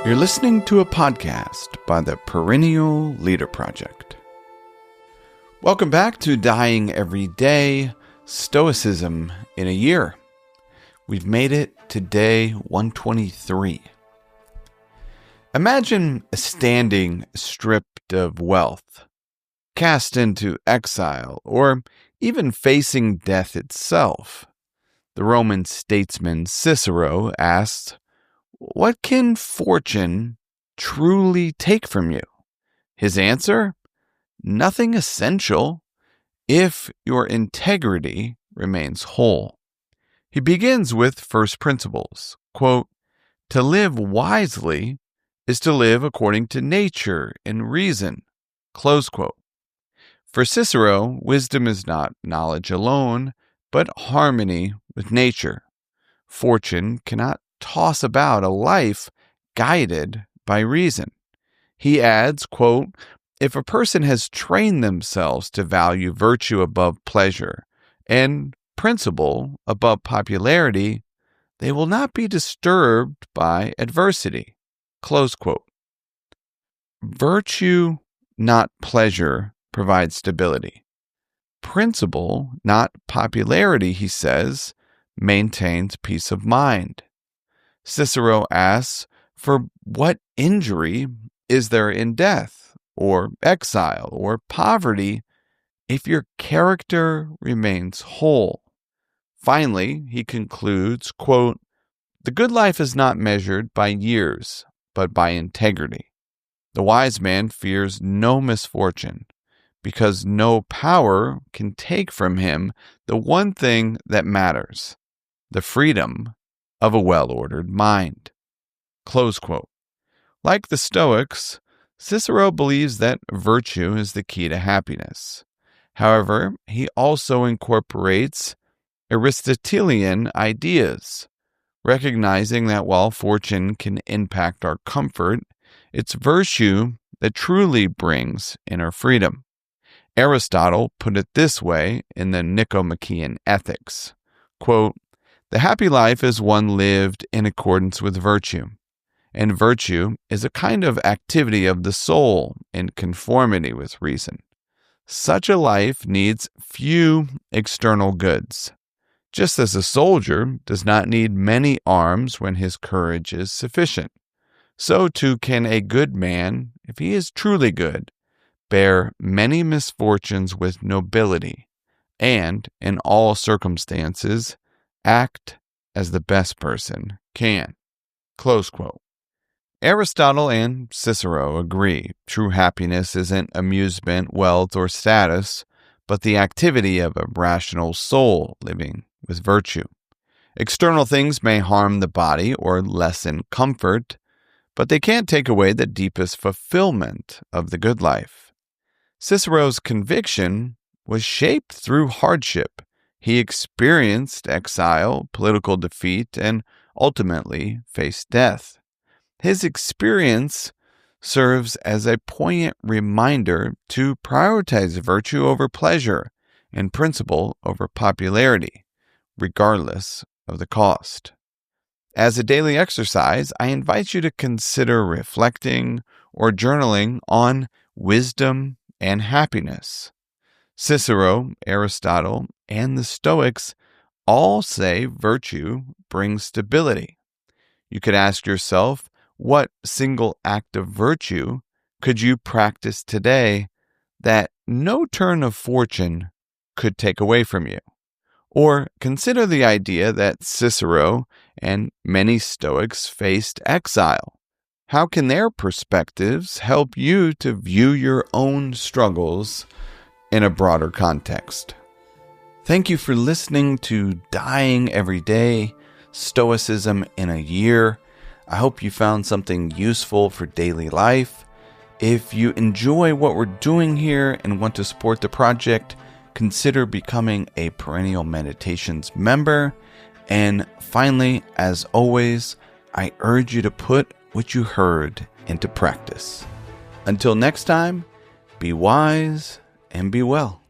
You're listening to a podcast by the Perennial Leader Project. Welcome back to Dying Every Day, Stoicism in a Year. We've made it to day 123. Imagine a standing stripped of wealth, cast into exile, or even facing death itself. The Roman statesman Cicero asked, "What can fortune truly take from you?" His answer? Nothing essential if your integrity remains whole. He begins with first principles. Quote, "To live wisely is to live according to nature and reason." Close quote. For Cicero, wisdom is not knowledge alone, but harmony with nature. Fortune cannot toss about a life guided by reason. He adds, quote, "If a person has trained themselves to value virtue above pleasure and principle above popularity, they will not be disturbed by adversity." Close quote. Virtue, not pleasure, provides stability. Principle, not popularity, he says, maintains peace of mind. Cicero asks, for what injury is there in death, or exile, or poverty, if your character remains whole? Finally, he concludes, quote, "The good life is not measured by years, but by integrity. The wise man fears no misfortune, because no power can take from him the one thing that matters, the freedom of a well-ordered mind." Close quote. Like the Stoics, Cicero believes that virtue is the key to happiness. However, he also incorporates Aristotelian ideas, recognizing that while fortune can impact our comfort, it's virtue that truly brings inner freedom. Aristotle put it this way in the Nicomachean Ethics, quote, "The happy life is one lived in accordance with virtue, and virtue is a kind of activity of the soul in conformity with reason. Such a life needs few external goods, just as a soldier does not need many arms when his courage is sufficient. So too can a good man, if he is truly good, bear many misfortunes with nobility, and, in all circumstances, act as the best person can." Close quote. Aristotle and Cicero agree. True happiness isn't amusement, wealth, or status, but the activity of a rational soul living with virtue. External things may harm the body or lessen comfort, but they can't take away the deepest fulfillment of the good life. Cicero's conviction was shaped through hardship. He experienced exile, political defeat, and ultimately faced death. His experience serves as a poignant reminder to prioritize virtue over pleasure and principle over popularity, regardless of the cost. As a daily exercise, I invite you to consider reflecting or journaling on wisdom and happiness. Cicero, Aristotle, and the Stoics all say virtue brings stability. You could ask yourself, what single act of virtue could you practice today that no turn of fortune could take away from you? Or consider the idea that Cicero and many Stoics faced exile. How can their perspectives help you to view your own struggles in a broader context? Thank you for listening to Dying Every Day, Stoicism in a Year. I hope you found something useful for daily life. If you enjoy what we're doing here and want to support the project, consider becoming a Perennial Meditations member. And finally, as always, I urge you to put what you heard into practice. Until next time, be wise and be well.